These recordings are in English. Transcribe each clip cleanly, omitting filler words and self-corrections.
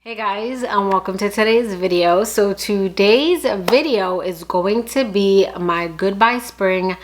Hey guys, and welcome to today's video. So today's video is going to be my goodbye spring,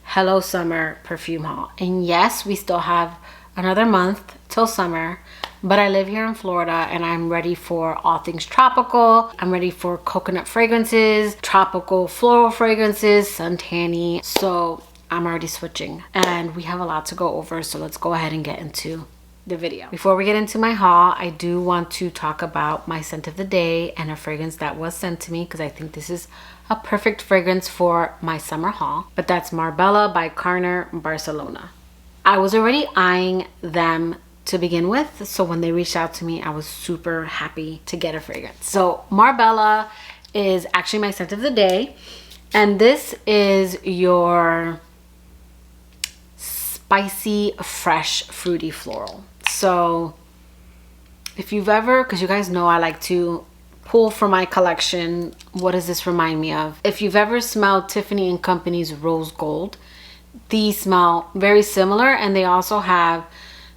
hello summer perfume haul. And yes, we still have another month till summer, but I live here in Florida and I'm ready for all things tropical. I'm ready for coconut fragrances, tropical floral fragrances, suntanny. So I'm already switching and we have a lot to go over. So let's go ahead and get into the video. Before we get into my haul, I do want to talk about my scent of the day and a fragrance that was sent to me because I think this is a perfect fragrance for my summer haul. But that's Marbella by Carner Barcelona. I was already eyeing them to begin with, so when they reached out to me, I was super happy to get a fragrance. So Marbella is actually my scent of the day, and this is your spicy, fresh, fruity floral. So if you've ever, because you guys know I like to pull from my collection, what does this remind me of? If you've ever smelled Tiffany & Company's Rose Gold, these smell very similar, and they also have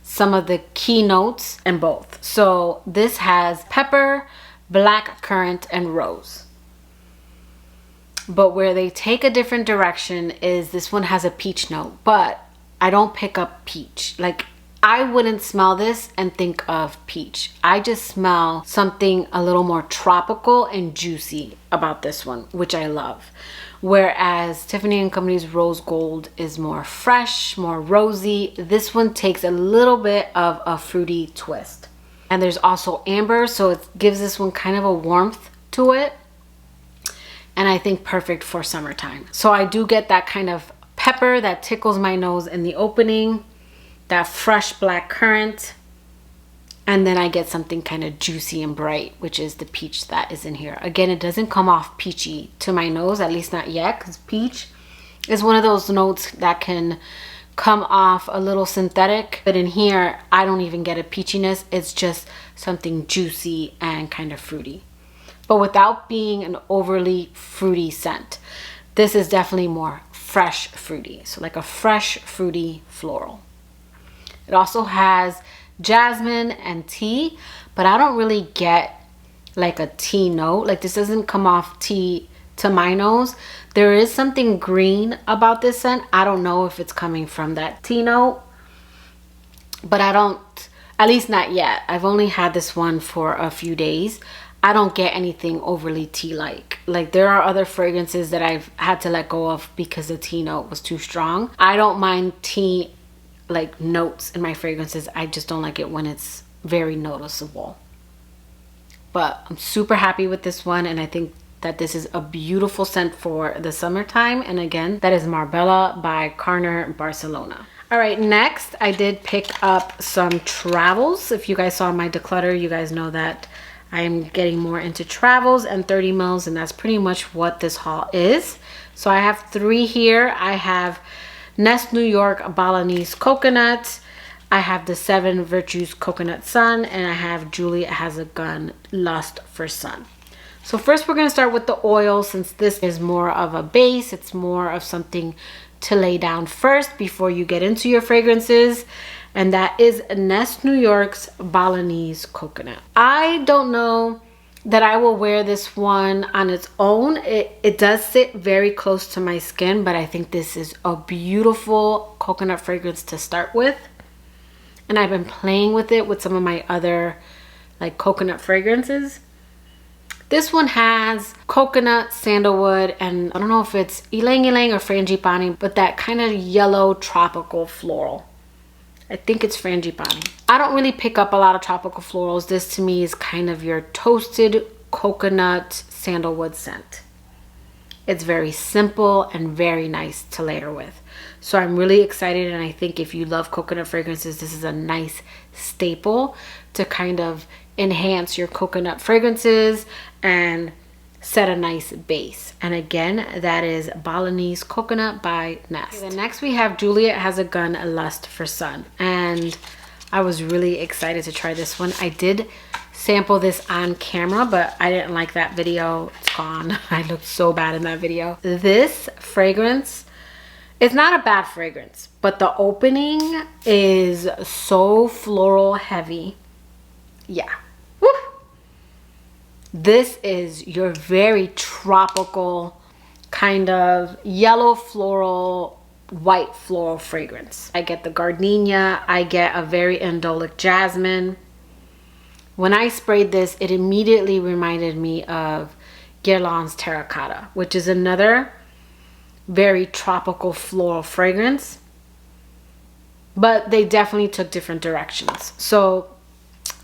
some of the key notes in both. So this has pepper, black currant, and rose. But where they take a different direction is this one has a peach note, but I don't pick up peach. Like, I wouldn't smell this and think of peach. I just smell something a little more tropical and juicy about this one, which I love. Whereas Tiffany & Company's Rose Gold is more fresh, more rosy. This one takes a little bit of a fruity twist. And there's also amber, so it gives this one kind of a warmth to it. And I think perfect for summertime. So I do get that kind of pepper that tickles my nose in the opening, that fresh black currant, and then I get something kind of juicy and bright, which is the peach that is in here. Again, it doesn't come off peachy to my nose, at least not yet, because peach is one of those notes that can come off a little synthetic, but in here I don't even get a peachiness. It's just something juicy and kind of fruity, but without being an overly fruity scent. This is definitely more fresh fruity, so like a fresh fruity floral. It also has jasmine and tea, but I don't really get like a tea note. Like, this doesn't come off tea to my nose. There is something green about this scent. I don't know if it's coming from that tea note, but I don't, at least not yet. I've only had this one for a few days. I don't get anything overly tea-like. Like, there are other fragrances that I've had to let go of because the tea note was too strong. I don't mind tea like notes in my fragrances. I just don't like it when it's very noticeable. But I'm super happy with this one, and I think that this is a beautiful scent for the summertime. And again, that is Marbella by Carner Barcelona. All right, next I did pick up some travels. If you guys saw my declutter, you guys know that I am getting more into travels and 30 mils, and that's pretty much what this haul is. So I have 3 here. I have Nest New York Balinese Coconut, I have the 7 Virtues Coconut Sun, and I have Juliet Has a Gun Lust for Sun. So first we're going to start with the oil, since this is more of a base. It's more of something to lay down first before you get into your fragrances, and that is Nest New York's Balinese Coconut. I don't know that I will wear this one on its own. It does sit very close to my skin, but I think this is a beautiful coconut fragrance to start with. And I've been playing with it with some of my other like coconut fragrances. This one has coconut, sandalwood, and I don't know if it's ylang ylang or frangipani, but that kind of yellow tropical floral. I think it's frangipani. I don't really pick up a lot of tropical florals. This to me is kind of your toasted coconut sandalwood scent. It's very simple and very nice to layer with. So I'm really excited, and I think if you love coconut fragrances, this is a nice staple to kind of enhance your coconut fragrances and set a nice base. And again, that is Balinese Coconut by Nest. Okay, then next we have Juliet Has a Gun Lust for Sun, and I was really excited to try this one. I did sample this on camera, but I didn't like that video. It's gone. I looked so bad in that video. This fragrance, it's not a bad fragrance, but the opening is so floral heavy. Yeah. Woo! This is your very tropical kind of yellow floral, white floral fragrance. I get the gardenia. I get a very indolic jasmine. When I sprayed this, it immediately reminded me of Guerlain's Terracotta, which is another very tropical floral fragrance. But they definitely took different directions. So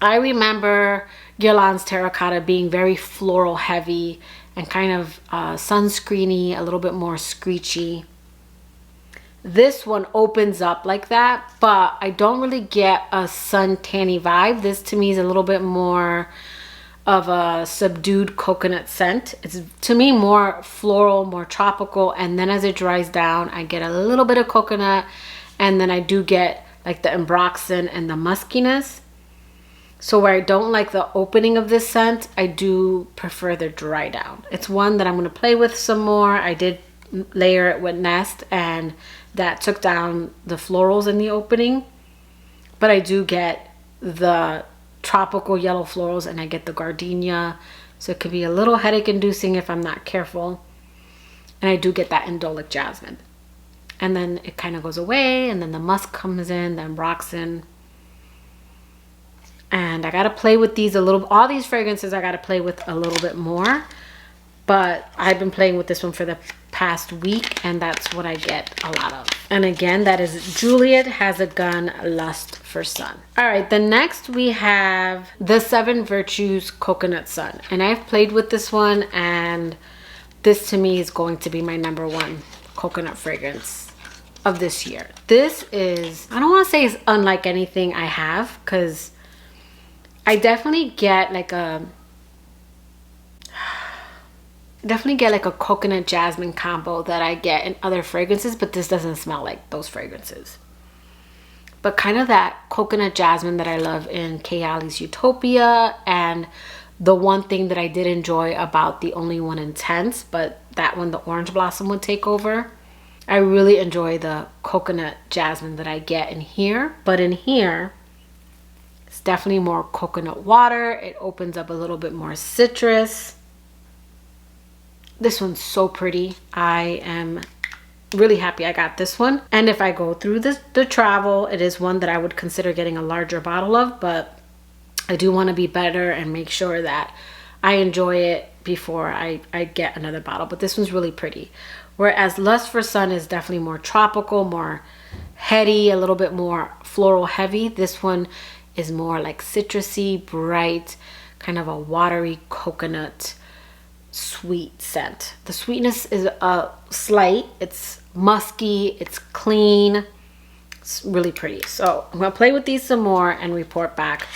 I remember Guerlain's Terracotta being very floral heavy and kind of sunscreeny, a little bit more screechy. This one opens up like that, but I don't really get a suntanny vibe. This to me is a little bit more of a subdued coconut scent. It's to me more floral, more tropical, and then as it dries down, I get a little bit of coconut, and then I do get like the ambroxan and the muskiness. So where I don't like the opening of this scent, I do prefer the dry down. It's one that I'm going to play with some more. I did layer it with Nest, and that took down the florals in the opening. But I do get the tropical yellow florals, and I get the gardenia. So it could be a little headache inducing if I'm not careful. And I do get that indolic jasmine. And then it kind of goes away, and then the musk comes in, the ambroxan. And I got to play with these a little. All these fragrances I got to play with a little bit more. But I've been playing with this one for the past week, and that's what I get a lot of. And again, that is Juliet Has a Gun Lust for Sun. All right, the next we have the 7 Virtues Coconut Sun. And I've played with this one, and this to me is going to be my #1 coconut fragrance of this year. This is, I don't want to say it's unlike anything I have, because I definitely get like a coconut jasmine combo that I get in other fragrances, but this doesn't smell like those fragrances. But kind of that coconut jasmine that I love in Kayali's Utopia, and the one thing that I did enjoy about the Only One Intense, but that one the orange blossom would take over. I really enjoy the coconut jasmine that I get in here, but in here it's definitely more coconut water. It opens up a little bit more citrus. This one's so pretty. I am really happy I got this one. And if I go through the travel, it is one that I would consider getting a larger bottle of, but I do want to be better and make sure that I enjoy it before I get another bottle. But this one's really pretty. Whereas Lust for Sun is definitely more tropical, more heady, a little bit more floral heavy. This one is more like citrusy, bright, kind of a watery coconut sweet scent. The sweetness is slight. It's musky, it's clean, it's really pretty. So I'm gonna play with these some more and report back.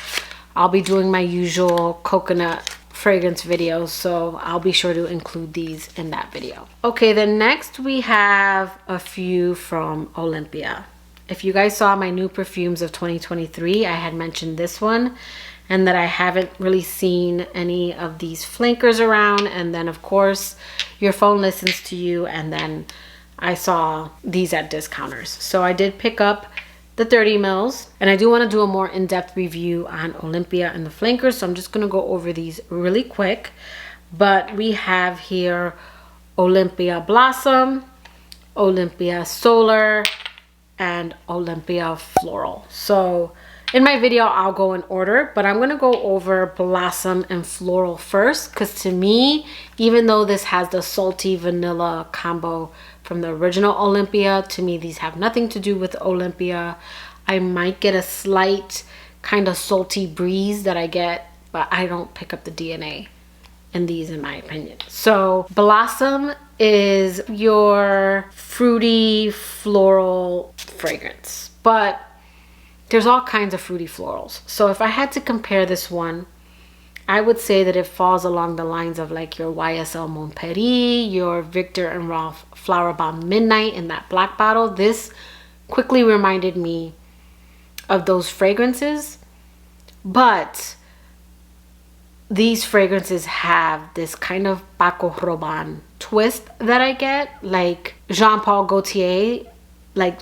I'll be doing my usual coconut fragrance videos, so I'll be sure to include these in that video. Okay, then next we have a few from Olympia. If you guys saw my new perfumes of 2023, I had mentioned this one, and that I haven't really seen any of these flankers around. And then of course your phone listens to you, and then I saw these at discounters. So I did pick up the 30 mils, and I do want to do a more in-depth review on Olympia and the flankers, so I'm just going to go over these really quick. But we have here Olympia Blossom, Olympia Solar, and Olympia Floral. So in my video I'll go in order, but I'm going to go over Blossom and Floral first, because to me, even though this has the salty vanilla combo from the original Olympia, to me these have nothing to do with Olympia. I might get a slight kind of salty breeze that I get, but I don't pick up the DNA in these, in my opinion. So Blossom is your fruity floral fragrance, but there's all kinds of fruity florals. So if I had to compare this one, I would say that it falls along the lines of like your YSL Montpellier, your Victor and Rolf Flower Bomb Midnight in that black bottle. This quickly reminded me of those fragrances, but these fragrances have this kind of Paco Rabanne twist that I get, like Jean Paul Gaultier, like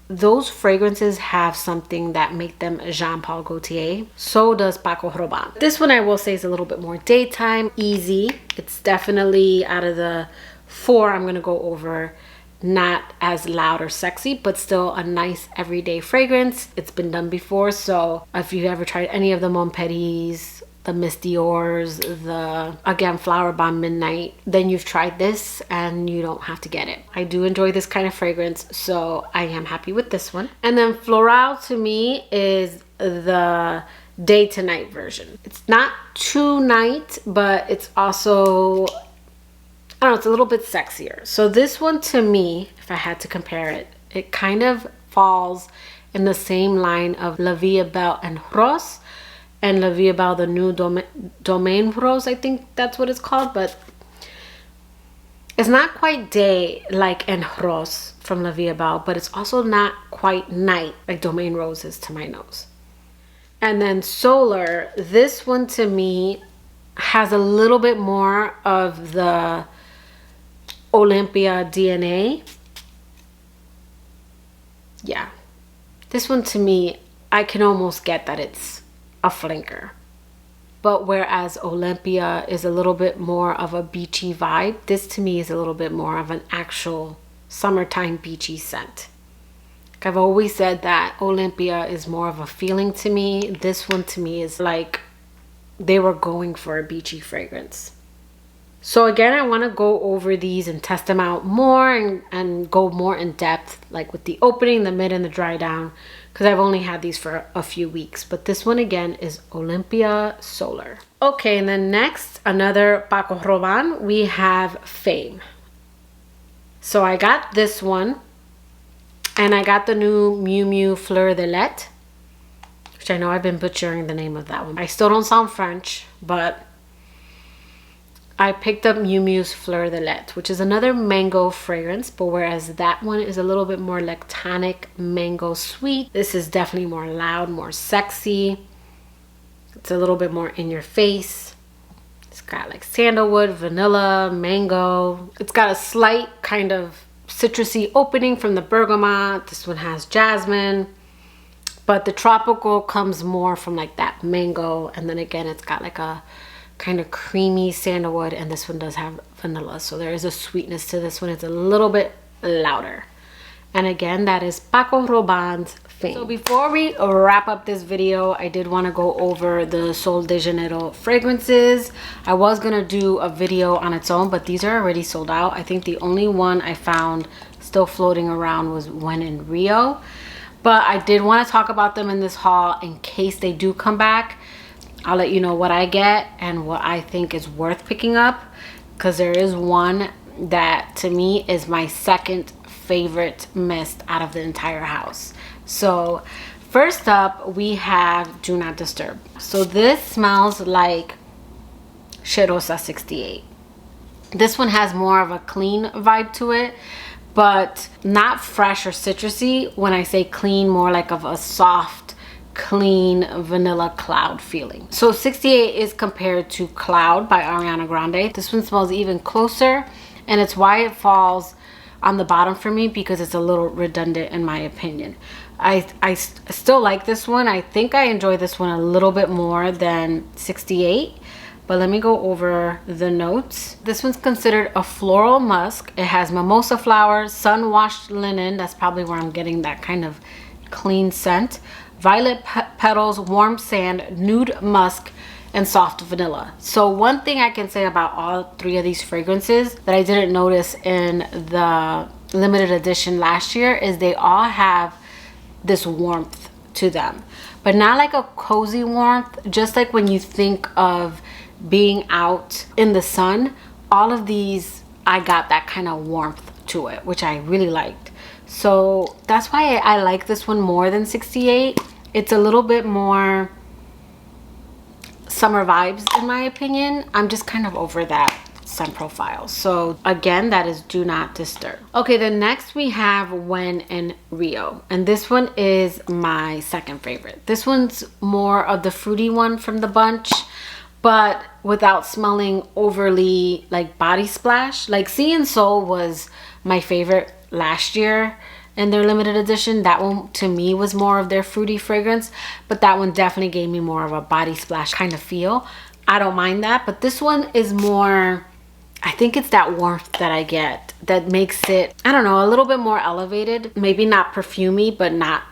those fragrances have something that make them Jean Paul Gaultier. So does Paco Rabanne. This one I will say is a little bit more daytime, easy. It's definitely out of the 4 I'm gonna go over, not as loud or sexy, but still a nice everyday fragrance. It's been done before, so if you've ever tried any of the Montpetis, the Miss Dior's, the, again, Flower Bomb Midnight, then you've tried this and you don't have to get it. I do enjoy this kind of fragrance, so I am happy with this one. And then Floral to me is the day to night version. It's not too night, but it's also, I don't know, it's a little bit sexier. So this one to me, if I had to compare it, it kind of falls in the same line of La Vie Est Belle and Rose, and La Vie Est Belle, the new Domaine Rose, I think that's what it's called, but it's not quite day like En Rose from La Vie Est Belle, but it's also not quite night like Domaine Rose is to my nose. And then Solar, this one to me has a little bit more of the Olympia DNA. Yeah, this one to me, I can almost get that it's a flanker. But whereas Olympia is a little bit more of a beachy vibe, this to me is a little bit more of an actual summertime beachy scent. Like I've always said that Olympia is more of a feeling to me. This one to me is like they were going for a beachy fragrance. So again, I want to go over these and test them out more and go more in depth, like with the opening, the mid, and the dry down, because I've only had these for a few weeks. But this one again is Olympia Solar. Okay, and then next, another Paco Rabanne, we have Fame. So I got this one, and I got the new Miu Miu Fleur de Lis, which I know I've been butchering the name of that one. I still don't sound French, but I picked up Miu Miu's Fleur de Lis, which is another mango fragrance, but whereas that one is a little bit more lactonic mango sweet, this is definitely more loud, more sexy. It's a little bit more in your face. It's got like sandalwood, vanilla, mango. It's got a slight kind of citrusy opening from the bergamot. This one has jasmine, but the tropical comes more from like that mango, and then again it's got like a kind of creamy sandalwood, and this one does have vanilla, so there is a sweetness to this one. It's a little bit louder. And again, that is Paco Rabanne's Fame. So before we wrap up this video, I did want to go over the Sol de Janeiro fragrances. I was gonna do a video on its own, but these are already sold out. I think the only one I found still floating around was When in Rio, but I did want to talk about them in this haul in case they do come back. I'll let you know what I get and what I think is worth picking up, because there is one that to me is my second favorite mist out of the entire house. So first up, we have Do Not Disturb. So this smells like Cheirosa 68. This one has more of a clean vibe to it, but not fresh or citrusy. When I say clean, more like of a soft, clean vanilla cloud feeling. So 68 is compared to Cloud by Ariana Grande. This one smells even closer, and it's why it falls on the bottom for me, because it's a little redundant in my opinion. I still like this one. I think I enjoy this one a little bit more than 68, but let me go over the notes. This one's considered a floral musk. It has mimosa flowers, sun-washed linen, that's probably where I'm getting that kind of clean scent, violet petals, warm sand, nude musk, and soft vanilla. So one thing I can say about all three of these fragrances that I didn't notice in the limited edition last year is they all have this warmth to them, but not like a cozy warmth, just like when you think of being out in the sun. All of these, I got that kind of warmth to it, which I really liked. So that's why I like this one more than 68. It's a little bit more summer vibes in my opinion. I'm just kind of over that scent profile. So again, that is Do Not Disturb. Okay, then next we have When in Rio, and this one is my second favorite. This one's more of the fruity one from the bunch, but without smelling overly like body splash. Like Sea and Soul was my favorite last year, in their limited edition. That one to me was more of their fruity fragrance, but that one definitely gave me more of a body splash kind of feel. I don't mind that, but this one is more, I think it's that warmth that I get that makes it, I don't know, a little bit more elevated. Maybe not perfumey, but not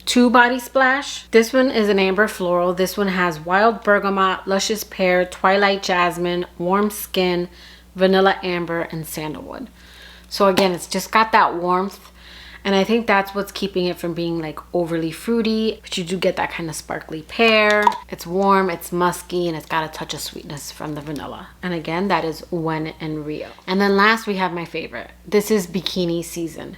too body splash. This one is an amber floral. This one has wild bergamot, luscious pear, twilight jasmine, warm skin, vanilla amber, and sandalwood. So again, it's just got that warmth, and I think that's what's keeping it from being like overly fruity, but you do get that kind of sparkly pear. It's warm, it's musky, and it's got a touch of sweetness from the vanilla. And again, that is When in Rio. And then last, we have my favorite. This is Bikini Season.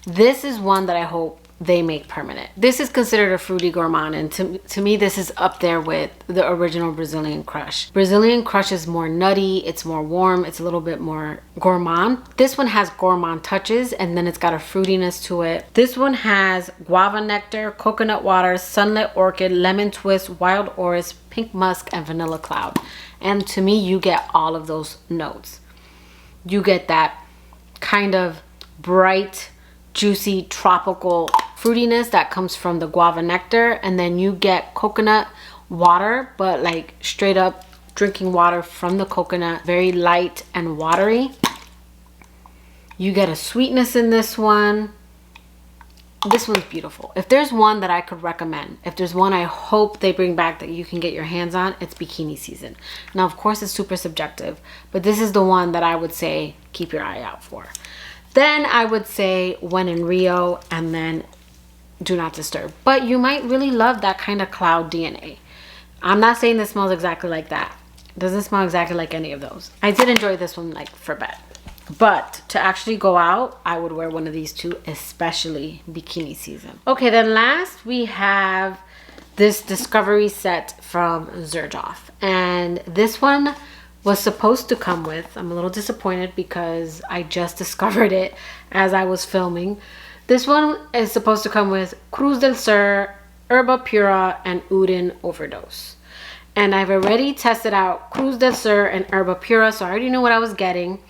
This is one that I hope they make permanent. This is considered a fruity gourmand, and to me this is up there with the original Brazilian Crush. Brazilian Crush is more nutty, it's more warm, it's a little bit more gourmand. This one has gourmand touches, and then it's got a fruitiness to it. This one has guava nectar, coconut water, sunlit orchid, lemon twist, wild orris, pink musk, and vanilla cloud. And to me, you get all of those notes. You get that kind of bright, juicy, tropical fruitiness that comes from the guava nectar, and then you get coconut water, but like straight up drinking water from the coconut, very light and watery. You get a sweetness in this one. This one's beautiful. If there's one that I could recommend, if there's one I hope they bring back that you can get your hands on, it's Bikini Season. Now of course it's super subjective, but this is the one that I would say keep your eye out for. Then I would say When in Rio, and then Do Not Disturb. But you might really love that kind of cloud DNA. I'm not saying this smells exactly like that. It doesn't smell exactly like any of those. I did enjoy this one like for bed. But to actually go out, I would wear one of these two, especially Bikini Season. Okay, then last we have this Discovery set from Xerjoff. And this one was supposed to come with, I'm a little disappointed because I just discovered it as I was filming. This one is supposed to come with Cruz del Sur, Herba Pura, and Oudin Overdose. And I've already tested out Cruz del Sur and Herba Pura, so I already knew what I was getting.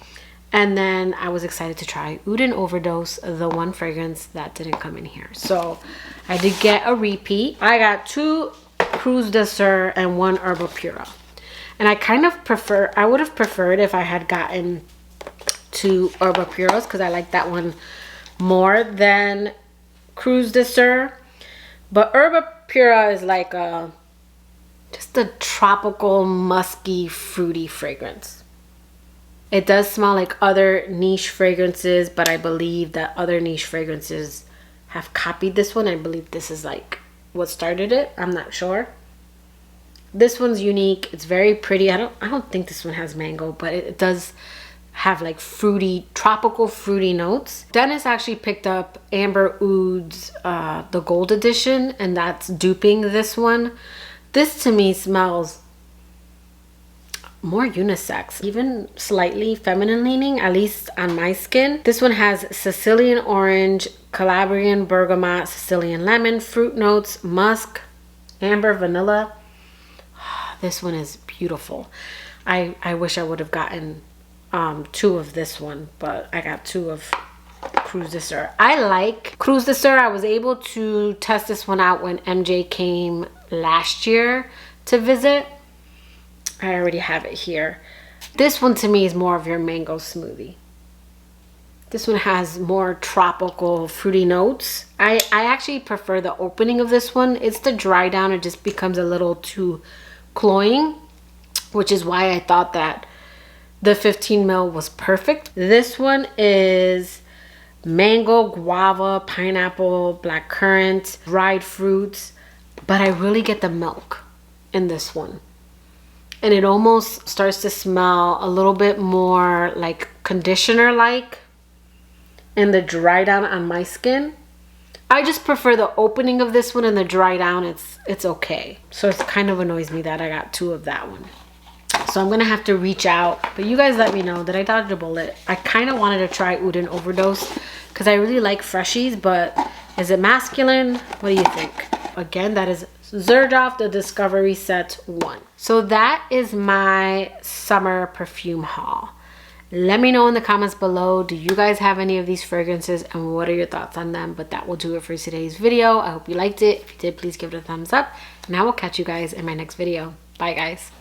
And then I was excited to try Oudin Overdose, the one fragrance that didn't come in here. So I did get a repeat. I got 2 Cruz del Sur and 1 Herba Pura. And I kind of prefer, I would have preferred if I had gotten 2 Herba Puras, because I like that one more than Cruz del Sur. But Herba Pura is like just a tropical, musky, fruity fragrance. It does smell like other niche fragrances, but I believe that other niche fragrances have copied this one. I believe this is like what started it. I'm not sure. This one's unique. It's very pretty. I don't think this one has mango, but it does have like fruity, tropical fruity notes. Dennis actually picked up Amber Oud's the gold edition, and that's duping this one. This to me smells more unisex, even slightly feminine leaning, at least on my skin. This one has Sicilian orange, Calabrian bergamot, Sicilian lemon, fruit notes, musk, amber, vanilla. This one is beautiful. I wish I would have gotten 2 of this one, but I got 2 of Cruz del Sur. I like Cruz del Sur. I was able to test this one out when MJ came last year to visit. I already have it here. This one to me is more of your mango smoothie. This one has more tropical fruity notes. I actually prefer the opening of this one. It's the dry down. It just becomes a little too cloying, which is why I thought that the 15 ml was perfect. This one is mango, guava, pineapple, blackcurrant, dried fruits, but I really get the milk in this one. And it almost starts to smell a little bit more like conditioner-like in the dry down on my skin. I just prefer the opening of this one, and the dry down, it's okay. So it kind of annoys me that I got 2 of that one. So I'm gonna have to reach out, but you guys let me know that I dodged a bullet. I kind of wanted to try Oudin Overdose because I really like freshies, but is it masculine? What do you think? Again, that is Xerjoff, the Discovery Set 1. So that is my summer perfume haul. Let me know in the comments below, do you guys have any of these fragrances and what are your thoughts on them? But that will do it for today's video. I hope you liked it. If you did, please give it a thumbs up and I will catch you guys in my next video. Bye guys.